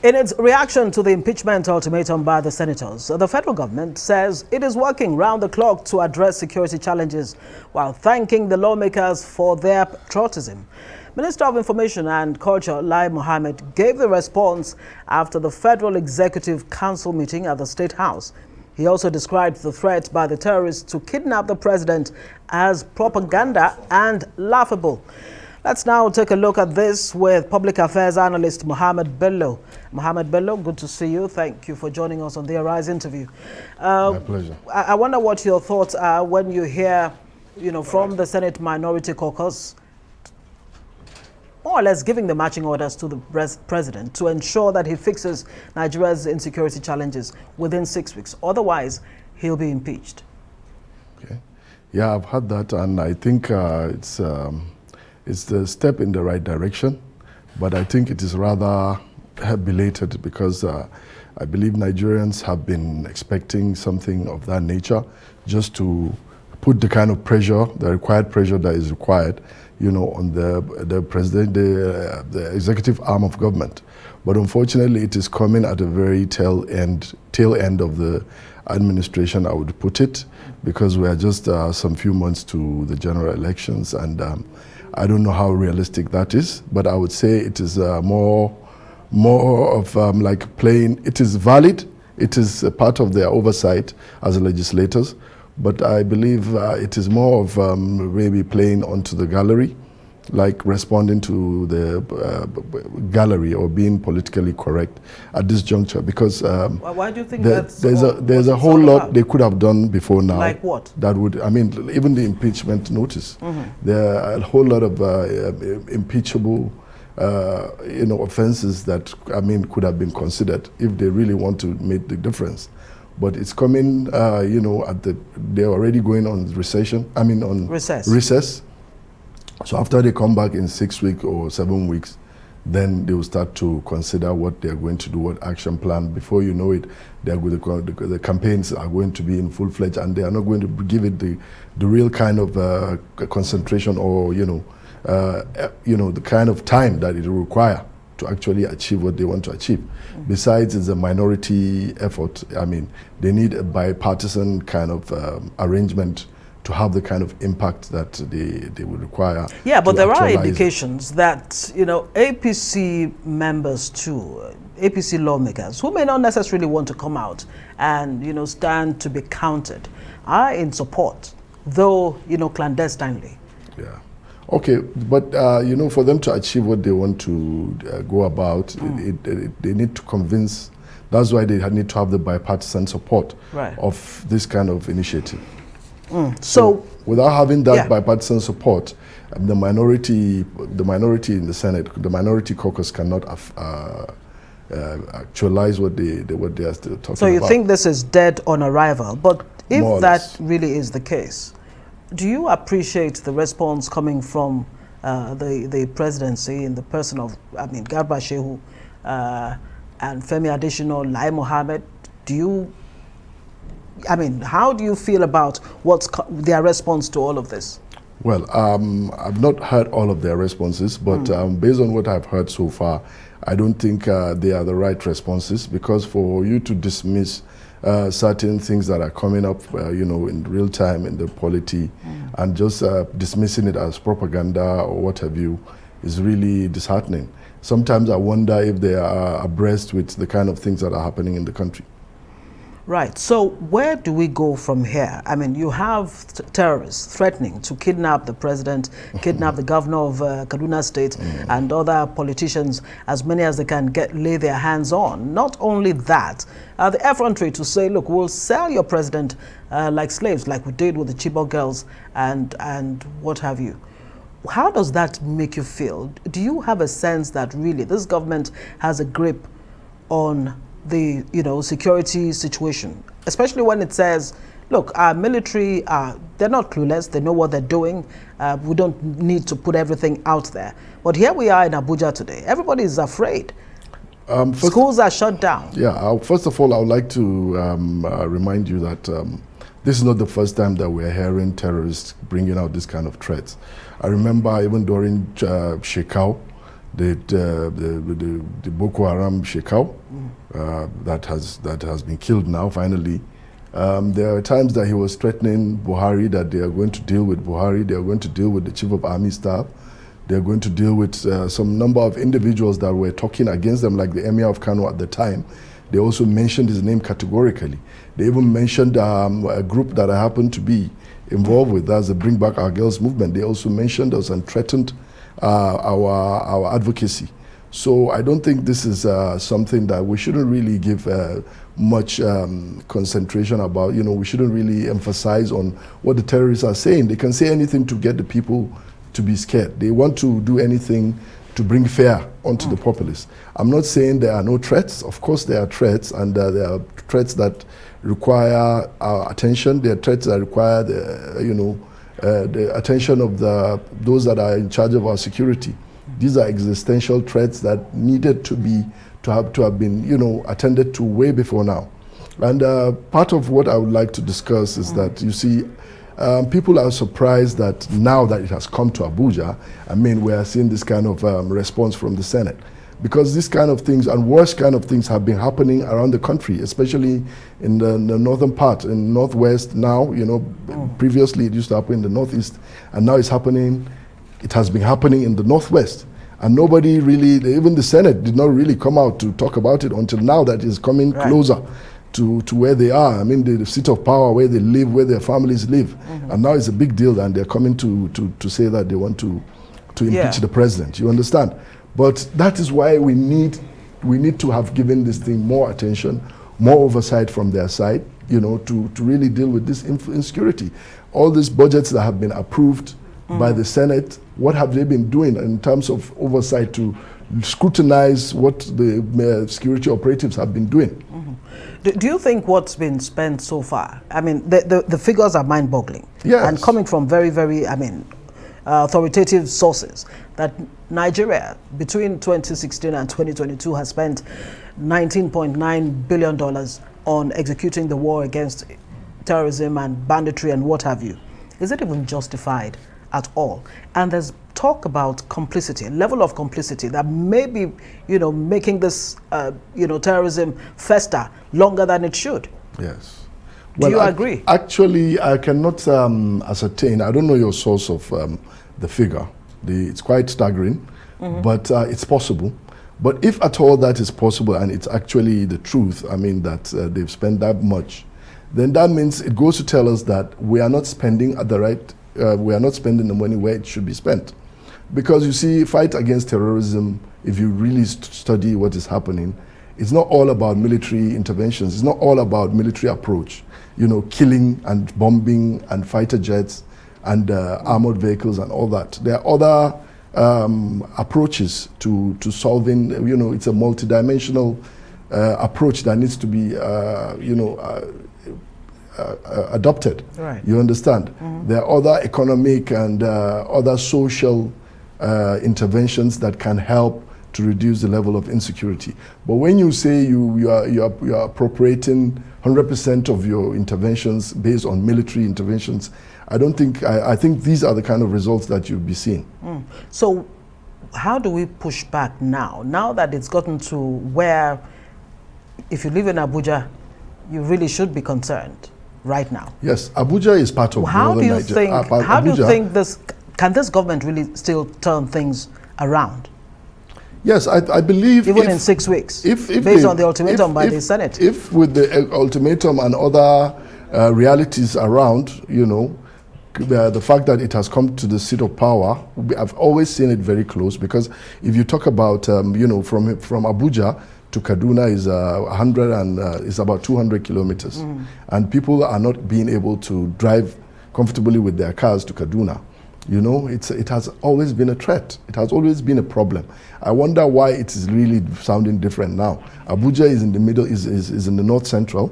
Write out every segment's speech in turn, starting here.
In its reaction to the impeachment ultimatum by the senators, the federal government says it is working round the clock to address security challenges while thanking the lawmakers for their patriotism. Minister of Information and Culture, Lai Mohammed, gave the response after the Federal Executive Council meeting at the State House. He also described the threat by the terrorists to kidnap the president as propaganda and laughable. Let's now take a look at this with Public Affairs Analyst Mohammad Bello. Mohammad Bello, good to see you. Thank you for joining us on the Arise interview. My pleasure. I wonder what your thoughts are when you hear, from the Senate Minority Caucus, more or less giving the marching orders to the president to ensure that he fixes Nigeria's insecurity challenges within 6 weeks. Otherwise, he'll be impeached. Okay. Yeah, I've heard that, and I think it's the step in the right direction, but I think it is rather belated because I believe Nigerians have been expecting something of that nature, just to put the kind of pressure, the required pressure that is required, on the president, the executive arm of government. But unfortunately, it is coming at a very tail end of the administration, I would put it, because we are just some few months to the general elections, and I don't know how realistic that is, but I would say it is more of like playing. It is valid. It is a part of their oversight as legislators, but I believe it is more of maybe playing onto the gallery, like responding to the gallery or being politically correct at this juncture. Because why do you think there's a whole lot they could have done before now. Like what? That would, even the impeachment notice. There are a whole lot of impeachable, offenses that could have been considered if they really want to make the difference. But it's coming, they're already going on recess. So after they come back in 6 weeks or 7 weeks, then they will start to consider what they're going to do, what action plan. Before you know it, the campaigns are going to be in full-fledged, and they are not going to give it the real kind of concentration or, the kind of time that it will require to actually achieve what they want to achieve. Besides, it's a minority effort. They need a bipartisan kind of arrangement to have the kind of impact that they would require. Yeah, but there are indications that, APC members too, APC lawmakers, who may not necessarily want to come out and, stand to be counted, are in support, though, clandestinely. Yeah. Okay, but, for them to achieve what they want to go about, they need to convince. That's why they need to have the bipartisan support of this kind of initiative. So without having that bipartisan support, the minority in the Senate, the minority caucus cannot actualize what they are still talking about. So you think this is dead on arrival? But if that really is the case, do you appreciate the response coming from the presidency in the person of, Garba Shehu and Femi Adesina, Lai Mohammed? How do you feel about what's their response to all of this? Well, I've not heard all of their responses, but based on what I've heard so far, I don't think they are the right responses, because for you to dismiss certain things that are coming up, in real time in the polity, and just dismissing it as propaganda or what have you, is really disheartening. Sometimes I wonder if they are abreast with the kind of things that are happening in the country. Right. So where do we go from here? You have terrorists threatening to kidnap the president, kidnap the governor of Kaduna State, and other politicians, as many as they can lay their hands on. Not only that, the effrontery to say, look, we'll sell your president like slaves, like we did with the Chibok girls and what have you. How does that make you feel? Do you have a sense that really this government has a grip on the security situation, especially when it says, look, our military, they're not clueless, they know what they're doing, we don't need to put everything out there. But here we are in Abuja today, everybody is afraid. Schools are shut down. Yeah, first of all, I would like to remind you that this is not the first time that we're hearing terrorists bringing out this kind of threats. I remember even during Shekau, the Boko Haram Shekau that has been killed now finally. There are times that he was threatening Buhari that they are going to deal with Buhari, they are going to deal with the Chief of Army Staff, they are going to deal with some number of individuals that were talking against them, like the Emir of Kano at the time. They also mentioned his name categorically. They even mentioned a group that I happen to be involved with, that's the Bring Back Our Girls movement. They also mentioned us and threatened our advocacy. So I don't think this is something that we shouldn't really give much concentration about. You know, we shouldn't really emphasize on what the terrorists are saying. They can say anything to get the people to be scared. They want to do anything to bring fear onto the populace. I'm not saying there are no threats. Of course there are threats, and there are threats that require our attention. There are threats that require the attention of those that are in charge of our security. These are existential threats that needed to have been attended to way before now. And part of what I would like to discuss is that, you see, people are surprised that now that it has come to Abuja, I mean, we are seeing this kind of response from the Senate. Because these kind of things and worse kind of things have been happening around the country, especially in the northern part, in northwest now. Previously it used to happen in the northeast, and now it's happening. It has been happening in the northwest, and nobody really, even the Senate did not really come out to talk about it until now that it's coming closer to where they are. I mean, the seat of power, where they live, where their families live, and now it's a big deal, and they're coming to say that they want to impeach the president. You understand? But that is why we need to have given this thing more attention, more oversight from their side, to really deal with this insecurity. All these budgets that have been approved by the Senate, what have they been doing in terms of oversight to scrutinize what the security operatives have been doing? Do you think what's been spent so far, I mean, the figures are mind-boggling. Yes. And coming from very, very, authoritative sources, that Nigeria, between 2016 and 2022, has spent $19.9 billion on executing the war against terrorism and banditry and what have you. Is it even justified at all? And there's talk about complicity, a level of complicity that may be, making this, terrorism fester longer than it should. Yes. Do you agree? Actually, I cannot ascertain. I don't know your source of the figure. It's quite staggering, but it's possible. But if at all that is possible and it's actually the truth, I mean, that they've spent that much, then that means it goes to tell us that we are not spending at the right, we are not spending the money where it should be spent. Because you see, fight against terrorism, if you really study what is happening, it's not all about military interventions. It's not all about military approach, killing and bombing and fighter jets and armored vehicles and all that. There are other approaches to solving, it's a multidimensional approach that needs to be, adopted. Right. You understand? There are other economic and other social interventions that can help to reduce the level of insecurity. But when you say you are appropriating 100% of your interventions based on military interventions, I don't think, I think these are the kind of results that you'll be seeing. So how do we push back now that it's gotten to where, if you live in Abuja, you really should be concerned right now? Yes, Abuja is part of northern Nigeria. How do you think can this government really still turn things around? Yes, I believe even in 6 weeks, based on the ultimatum by the Senate. If with the ultimatum and other realities around, the fact that it has come to the seat of power, I've always seen it very close, because if you talk about, from Abuja to Kaduna is about 200 kilometers, and people are not being able to drive comfortably with their cars to Kaduna. It has always been a threat. It has always been a problem. I wonder why it is really sounding different now. Abuja is in the middle, is in the north central,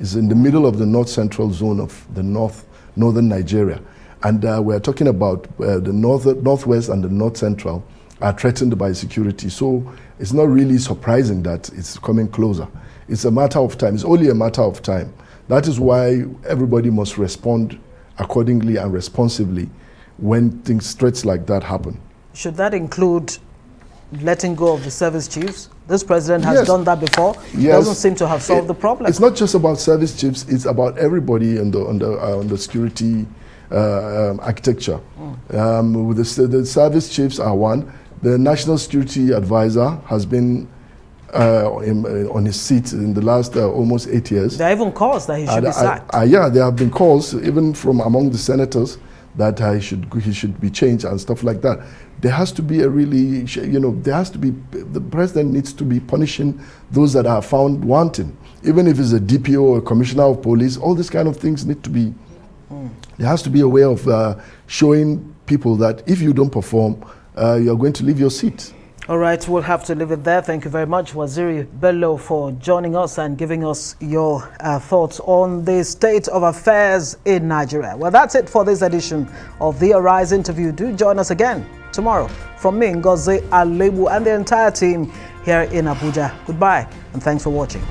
is in the middle of the north central zone of the northern Nigeria. And we're talking about the northwest and the north central are threatened by security. So it's not really surprising that it's coming closer. It's a matter of time. It's only a matter of time. That is why everybody must respond accordingly and responsively when threats like that happen. Should that include letting go of the service chiefs? This president has Yes. done that before. Yes. Doesn't seem to have solved the problem. It's not just about service chiefs, it's about everybody on the security architecture. With the service chiefs are one. The National Security Advisor has been on his seat in the last almost 8 years. There are even calls that he should be sacked. Yeah, there have been calls, even from among the senators, that he should be changed and stuff like that. There has to be a really, the president needs to be punishing those that are found wanting. Even if it's a DPO or a commissioner of police, all these kind of things need to be, there has to be a way of showing people that if you don't perform, you're going to leave your seat. All right, we'll have to leave it there. Thank you very much, Waziri Bello, for joining us and giving us your thoughts on the state of affairs in Nigeria. Well, that's it for this edition of the Arise interview. Do join us again tomorrow. From me, Ngozi Alebu, and the entire team here in Abuja. Goodbye, and thanks for watching.